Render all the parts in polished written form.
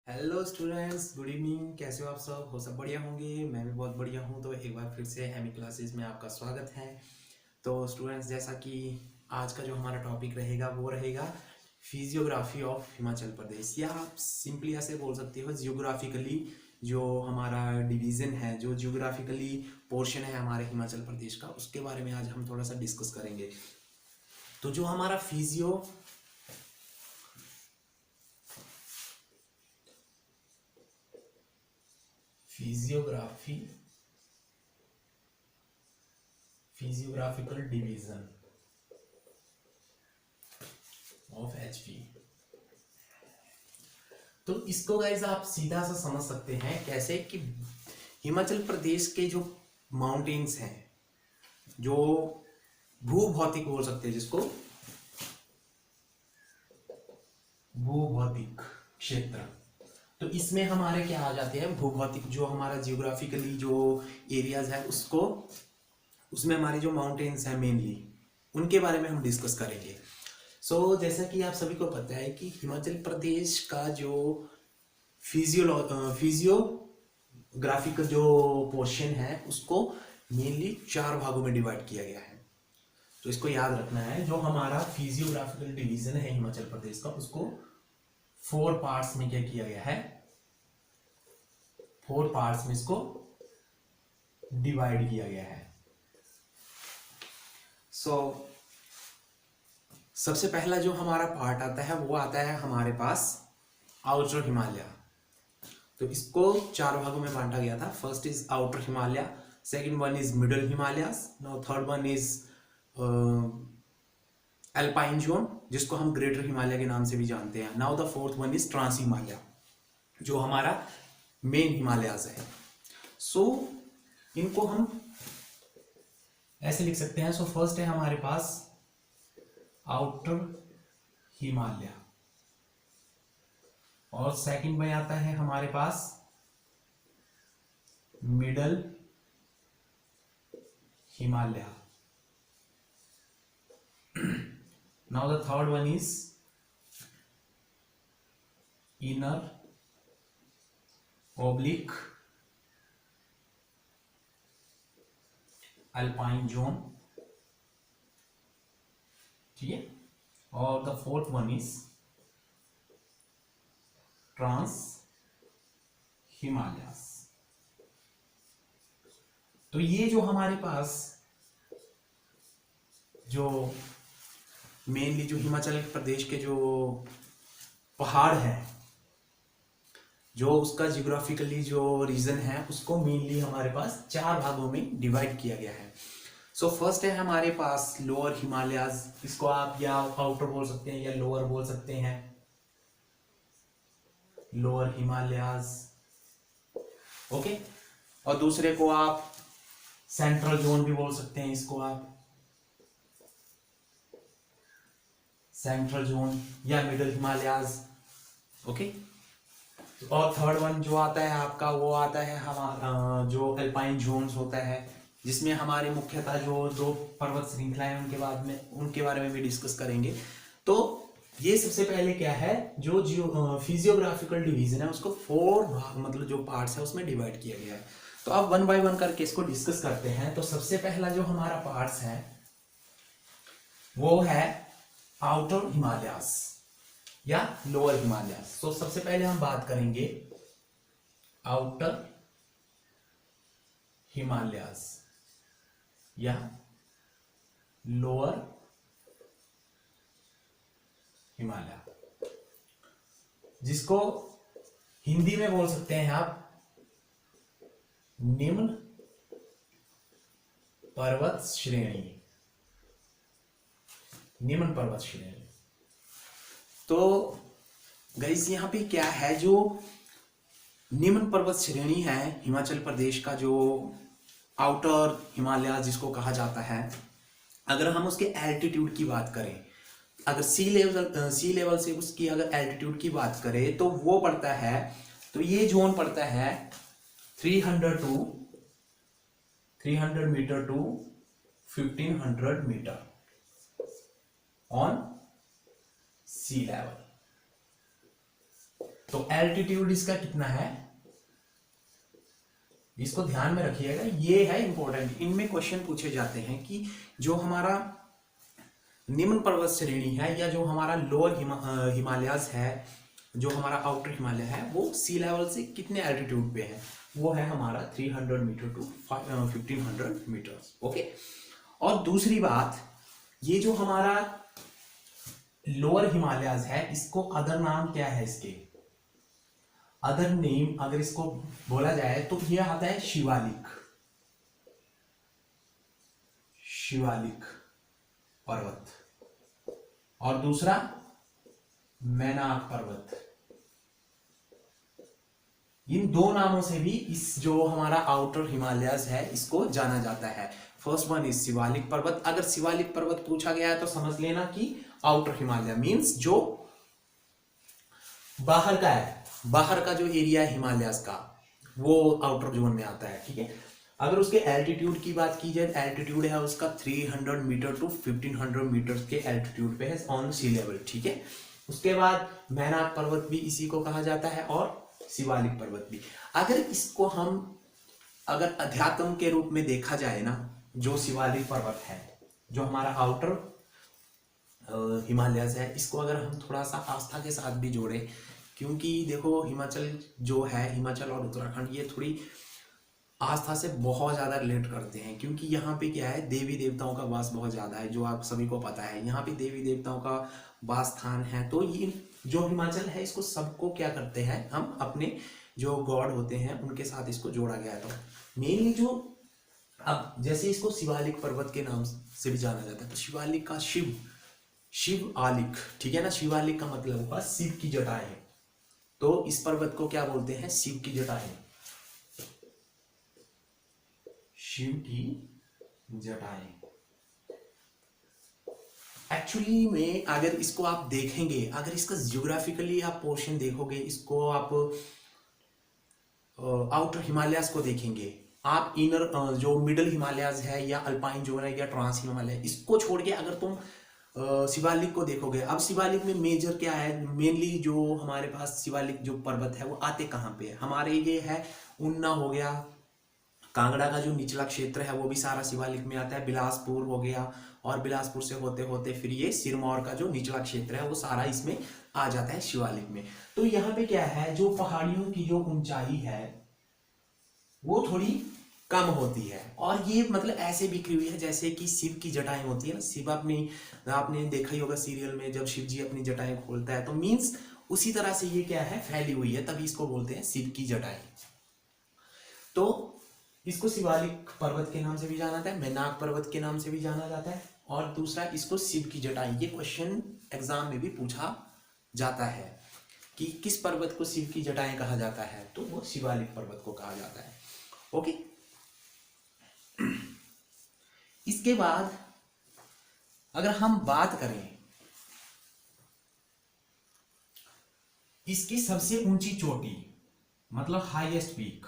Hello students, good evening. कैसे हो आप सब बढ़िया होंगे। मैं भी बहुत बढ़िया हूँ। तो एक बार फिर से एमी क्लासेस में आपका स्वागत है। तो स्टूडेंट्स, जैसा कि आज का जो हमारा टॉपिक रहेगा वो रहेगा फिजियोग्राफी ऑफ हिमाचल प्रदेश, या आप सिंपली ऐसे बोल सकते हो जियोग्राफिकली जो हमारा डिवीज़न है, जो जियोग्राफिकली पोर्शन है हमारे हिमाचल प्रदेश का, उसके बारे में आज हम थोड़ा सा डिस्कस करेंगे। तो जो हमारा physiography physiographical division of HP, तो इसको गाइस आप सीधा सा समझ सकते हैं कैसे कि हिमाचल प्रदेश के जो माउंटेन्स हैं, जो भूभौतिक बोल सकते हैं जिसको, भूभौतिक क्षेत्र, तो इसमें हमारे क्या आ जाते हैं, भूभौतिक जो हमारा जियोग्राफिकली जो एरियाज है उसको, उसमें हमारे जो माउंटेन्स हैं मेनली उनके बारे में हम डिस्कस करेंगे। जैसा कि आप सभी को पता है कि हिमाचल प्रदेश का जो फिजियोग्राफिक जो पोर्शन है उसको मेनली 4 भागों में डिवाइड किया गया है। तो इसको याद रखना है, जो हमारा फिजियोग्राफिकल डिवीजन है हिमाचल प्रदेश का, उसको 4 पार्ट्स में क्या किया गया है, 4 पार्ट्स में इसको डिवाइड किया गया है। सबसे पहला जो हमारा पार्ट आता है वो आता है हमारे पास आउटर हिमालय। तो इसको 4 भागों में बांटा गया था। First is outer Himalaya, second one is middle Himalayas, now third one is alpine zone, जिसको हम ग्रेटर हिमालय के नाम से भी जानते हैं। Now the fourth one is trans Himalaya, जो हमारा मेन हिमालयाज है। इनको हम ऐसे लिख सकते हैं। फर्स्ट है हमारे पास आउटर हिमालय, और सेकंड में आता है हमारे पास middle Himalaya. Now the third one is inner oblique alpine zone, ठीक है। और the fourth one is trans Himalayas. तो ये जो हमारे पास जो मेनली जो हिमाचल प्रदेश के जो पहाड़ है, जो उसका जियोग्राफिकली जो रीजन है, उसको मेनली हमारे पास 4 भागों में डिवाइड किया गया है। फर्स्ट है हमारे पास लोअर हिमालयाज, इसको आप या आउटर बोल सकते हैं या लोअर बोल सकते हैं, लोअर हिमालयाज, ओके। और दूसरे को आप सेंट्रल जोन भी बोल सकते हैं, इसको आप सेंट्रल जोन या मिडल हिमालयाज, ओके। और थर्ड वन जो आता है आपका, वो आता है हमारा जो अल्पाइन जोन्स होता है, जिसमें हमारे मुख्यतः जो 2 पर्वत श्रृंखलाएं उनके बारे में भी डिस्कस करेंगे। तो ये सबसे पहले क्या है, जो फिजियोग्राफिकल डिवीजन है उसको 4 भाग, मतलब जो पार्ट्स है उसमें डिवाइड किया गया है। तो अब 1 बाय 1 करके इसको डिस्कस करते हैं। तो सबसे पहला जो हमारा पार्ट्स है वो है आउटर हिमालयास या लोअर हिमालयास। सबसे पहले हम बात करेंगे आउटर हिमालयास या लोअर हिमालय, जिसको हिंदी में बोल सकते हैं आप निम्न पर्वत श्रेणी, निम्न पर्वत श्रेणी। तो गाइस यहाँ पे क्या है, जो निम्न पर्वत श्रेणी है हिमाचल प्रदेश का, जो आउटर हिमालय जिसको कहा जाता है, अगर हम उसके एल्टीट्यूड की बात करें, अगर सी लेवल से उसकी अगर एल्टीट्यूड की बात करें तो वो पड़ता है, तो ये जोन पड़ता है 300 metre to 1500 metre on sea level. तो एल्टीट्यूड इसका कितना है, इसको ध्यान में रखिएगा, ये है इंपॉर्टेंट। इनमें क्वेश्चन पूछे जाते हैं कि जो हमारा निम्न पर्वत श्रेणी है या जो हमारा लोअर हिमालयाज है, जो हमारा आउटर हिमालय है, वो सी लेवल से कितने एल्टीट्यूड पे है, वो है हमारा 300 मीटर टू 1500 मीटर। ओके। और दूसरी बात, ये जो हमारा लोअर हिमालयाज है, इसको अदर नाम क्या है, इसके अदर नेम अगर इसको बोला जाए तो ये आता है शिवालिक, शिवालिक पर्वत, और दूसरा मैनाक पर्वत। इन दो नामों से भी इस जो हमारा आउटर हिमालयाज है इसको जाना जाता है। फर्स्ट वन इज शिवालिक पर्वत। अगर शिवालिक पर्वत पूछा गया है तो समझ लेना कि आउटर हिमालय मींस जो बाहर का है, बाहर का जो एरिया है हिमालयाज का, वो आउटर जोन में आता है। ठीक है। अगर उसके एल्टीट्यूड की बात की जाए, एल्टीट्यूड है उसका 300 मीटर टू 1500 मीटर के एल्टीट्यूड पे है ऑन सी लेवल। ठीक है। उसके बाद मैनाक पर्वत भी इसी को कहा जाता है और शिवालिक पर्वत भी। अगर इसको हम अगर अध्यात्म के रूप में देखा जाए ना, जो शिवालिक पर्वत है, जो हमारा आउटर हिमालयस है, इसको अगर हम थोड़ा सा आस्था के साथ भी जोड़े, क्योंकि देखो हिमाचल जो है, हिमाचल और उत्तराखंड ये थोड़ी आस्था से बहुत ज़्यादा रिलेट करते हैं, क्योंकि यहाँ पे क्या है, देवी देवताओं का वास बहुत ज़्यादा है, जो आप सभी को पता है। यहाँ पे देवी देवताओं का वास स्थान है। तो ये जो हिमाचल है, इसको सबको क्या करते हैं, हम अपने जो गॉड होते हैं उनके साथ इसको जोड़ा गया। तो मेनली जो अब जैसे इसको शिवालिक पर्वत के नाम से भी जाना जाता है, तो शिवालिक का शिव, शिव आलिक, ठीक है ना। शिवालिक का मतलब होगा शिव की जटाएं, तो इस पर्वत को क्या बोलते हैं, शिव की जटाएं, शिव की जटाएं। एक्चुअली में अगर इसको आप देखेंगे, अगर इसका जियोग्राफिकली आप पोर्शन देखोगे, इसको आप आउटर हिमालयाज को देखेंगे, आप इनर जो मिडल हिमालयाज है या अल्पाइन जोन है या ट्रांस हिमालय, इसको छोड़ के अगर तुम शिवालिक को देखोगे, अब शिवालिक में मेजर क्या है, मेनली जो हमारे पास शिवालिक जो पर्वत है वो आते कहाँ पे है, हमारे ये है ऊना हो गया, कांगड़ा का जो निचला क्षेत्र है वो भी सारा शिवालिक में आता है, बिलासपुर हो गया, और बिलासपुर से होते होते फिर ये सिरमौर का जो निचला क्षेत्र है वो सारा इसमें आ जाता है शिवालिक में। तो यहाँ पे क्या है, जो पहाड़ियों की जो ऊंचाई है वो थोड़ी कम होती है, और ये मतलब ऐसे बिखरी हुई है जैसे कि शिव की जटाएं होती है ना। शिव आपने देखा ही होगा सीरियल में, जब शिव जी अपनी जटाएं खोलता है, तो मीन्स उसी तरह से ये क्या है, फैली हुई है, तभी इसको बोलते हैं शिव की जटाएं। तो इसको शिवालिक पर्वत के नाम से भी जाना जाता है, मैनाक पर्वत के नाम से भी जाना जाता है, और दूसरा इसको शिव की जटाएं। ये क्वेश्चन एग्जाम में भी पूछा जाता है कि किस पर्वत को शिव की जटाएं कहा जाता है, तो वो शिवालिक पर्वत को कहा जाता है। ओके। इसके बाद अगर हम बात करें इसकी सबसे ऊंची चोटी, मतलब हाईएस्ट पीक,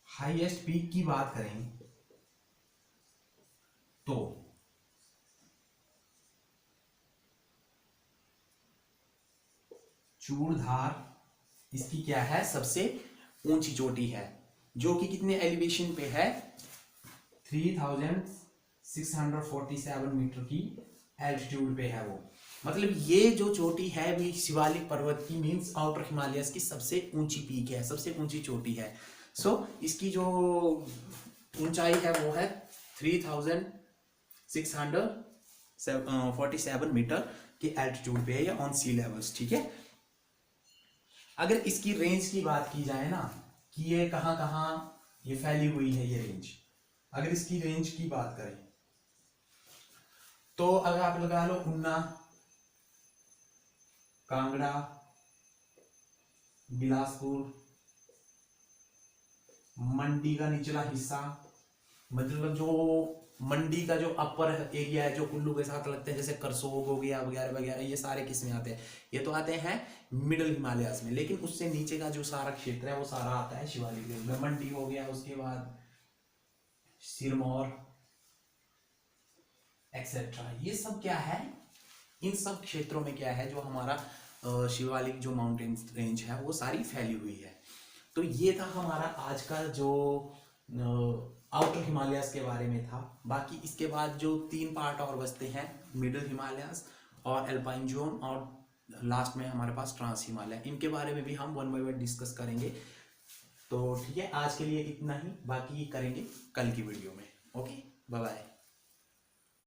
हाईएस्ट पीक की बात करें तो चूड़धार इसकी क्या है, सबसे ऊंची चोटी है, जो कि कितने एलिवेशन पे है, 3647 मीटर की एल्टीट्यूड पे है वो। मतलब ये जो चोटी है भी शिवालिक पर्वत की, मींस आउटर हिमालयस की सबसे ऊंची पीक है, सबसे ऊंची चोटी है। सो इसकी जो ऊंचाई है वो है 3647 मीटर के एल्टीट्यूड पे है या ऑन सी लेवल्स। ठीक है। अगर इसकी रेंज की बात की जाए ना, कि ये कहाँ कहाँ ये फैली हुई है ये रेंज, अगर इसकी रेंज की बात करें तो अगर आप लगा लो ऊना, कांगड़ा, बिलासपुर, मंडी का निचला हिस्सा, मतलब जो मंडी का जो अपर एरिया है, जो कुल्लू के साथ लगते हैं, जैसे करसोग हो गया वगैरह वगैरह, ये सारे किस में आते हैं, ये तो आते हैं मिडिल हिमालयास में, लेकिन उससे नीचे का जो सारा क्षेत्र है वो सारा आता है शिवालिक रेंज में। मंडी हो गया, उसके बाद सिरमौर एक्सेट्रा, ये सब क्या है इन सब क्षेत्रों में क्या है, जो हमारा शिवालिक जो माउंटेन रेंज है वो सारी फैली हुई है। तो ये था हमारा आज का जो आउटर हिमालयाज के बारे में था। बाकी इसके बाद जो 3 पार्ट और बचते हैं, मिडिल हिमालयाज और एल्पाइन जोन और लास्ट में हमारे पास ट्रांस हिमालय, इनके बारे में भी हम वन बाय वन डिस्कस करेंगे। तो ठीक है, आज के लिए इतना ही, बाकी करेंगे कल की वीडियो में। Okay, bye bye.